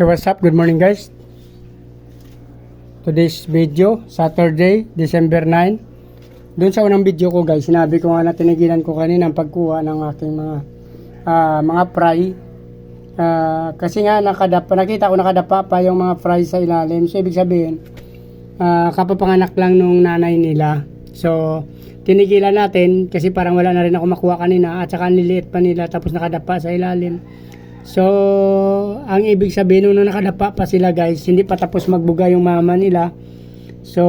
So what's up? Good morning guys. Today's video, Saturday, December 9. Doon sa unang video ko guys, sinabi ko nga na tinigilan ko kanina ang pagkuha ng aking mga fry. Kasi nga nakita ko nakadapa pa yung mga fry sa ilalim. So ibig sabihin, kapapanganak lang nung nanay nila. So tinigilan natin kasi parang wala na rin ako makuha kanina at saka niliit pa nila tapos nakadapa sa ilalim. So ang ibig sabihin nung nakadapa pa sila guys, hindi pa tapos magbuga yung mama nila. So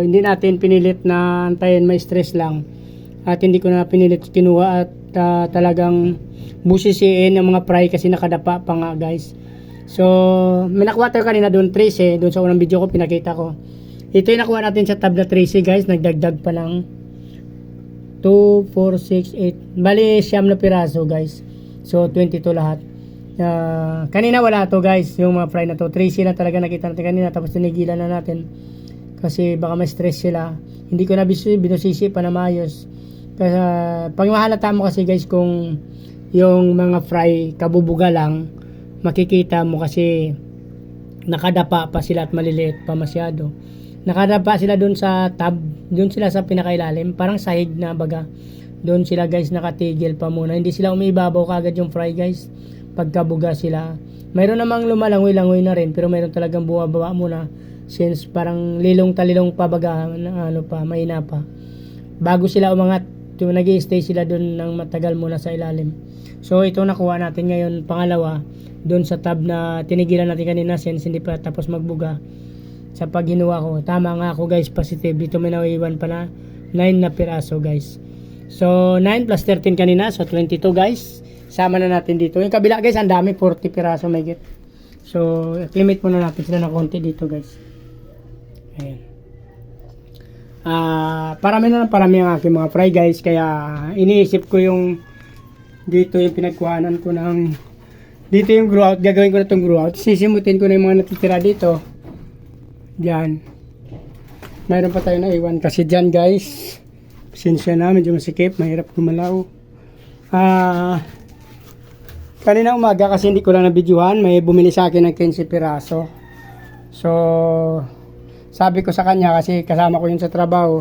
hindi natin pinilit na antayin, may stress lang. At hindi ko na pinilit kinuha at talagang busisiin yung mga fry kasi nakadapa pa nga guys. So may nakuha tayo kanina doon 13, doon sa unang video ko pinakita ko. Ito yung nakuha natin sa tab na 13 guys, nagdagdag pa lang 2, 4, 6, 8, bali siyam na piraso guys. So 22 lahat. Kanina wala to guys, yung mga fry na to 13 na talaga nakita natin kanina, tapos tinigilan na natin kasi baka may stress sila. Hindi ko na binusisi pa na maayos kasi pag mahalata mo kasi guys kung yung mga fry kabubuga lang, makikita mo kasi nakadapa pa sila at maliliit pa masyado. Nakadapa sila dun sa tab, dun sila sa pinakailalim, parang sahig na baga. Doon sila guys nakatigil pa muna, hindi sila umibabaw kagad yung fry guys. Pagkabuga sila, mayroon namang lumalangoy-langoy na rin, pero mayroon talagang bumababa muna since parang lilong-talilong pa baga, mahina pa bago sila umangat. Yung nag-i-stay sila doon ng matagal muna sa ilalim. So ito nakuha natin ngayon, pangalawa doon sa tab na tinigilan natin kanina since hindi pa tapos magbuga. Sa paghinuwa ko, tama nga ako guys, positive dito, may naiwan pa na 9 na piraso guys. So 9 plus 13 kanina, so 22 guys. Sama na natin dito. Yung kabila guys, ang dami, 40 piraso may get. So limit muna natin sila ng konti dito guys. Ayan. Parami ang aking mga fry guys, kaya iniisip ko yung dito yung pinagkuhanan ko ng dito yung grow out, gagawin ko na itong grow out, sisimutin ko na yung mga natitira dito dyan. Mayroon pa tayo na iwan kasi dyan guys, sinsya na medyo masikip, mahirap gumalaw. Kanina umaga kasi hindi ko lang nabidyohan, may bumili sa akin ng 15 piraso. So sabi ko sa kanya kasi kasama ko yun sa trabaho,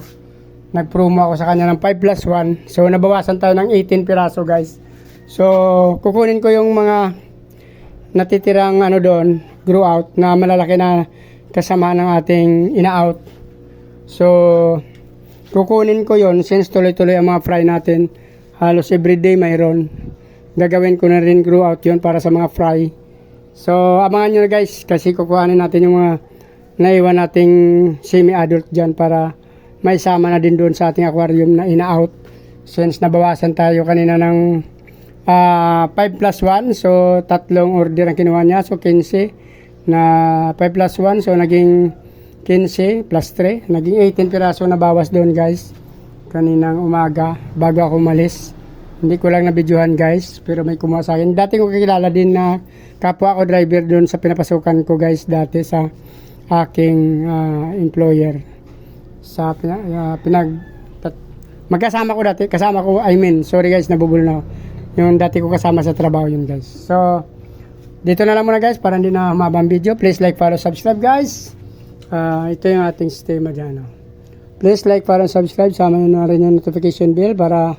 nag-promo ako sa kanya ng 5 plus 1. So nabawasan tayo ng 18 piraso guys. So kukunin ko yung mga natitirang doon, grow out na malalaki na kasama ng ating ina-out. So kukunin ko yon since tuloy-tuloy ang mga fry natin. Halos everyday mayroon. Gagawin ko na rin grow out yon para sa mga fry. So abangan nyo na guys kasi kukuhanin natin yung mga naiwan nating semi-adult dyan para maisama na din doon sa ating aquarium na ina-out since nabawasan tayo kanina ng 5 plus 1. So tatlong order ang kinuha niya, so 15 na 5 plus 1, so naging 15 plus 3, naging 18 piraso na bawas doon guys kaninang umaga bago ako umalis. Hindi ko lang nabidyohan guys, pero may kumuha sa akin. Dati ko kakilala din na kapwa ko driver doon sa pinapasukan ko guys dati sa aking employer sa magkasama ko dati, sorry guys, nabubul na ako. Yung dati ko kasama sa trabaho yun guys. So dito na lang muna guys para hindi na humabang video. Please like, follow, subscribe guys. Ito yung ating sistema dyan. Please like, follow, subscribe, sama nyo na rin yung notification bell para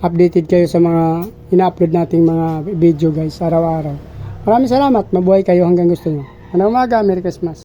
updated kayo sa mga ina-upload nating mga video guys araw-araw. Maraming salamat, mabuhay kayo hanggang gusto nyo. Umaga, Merry Christmas.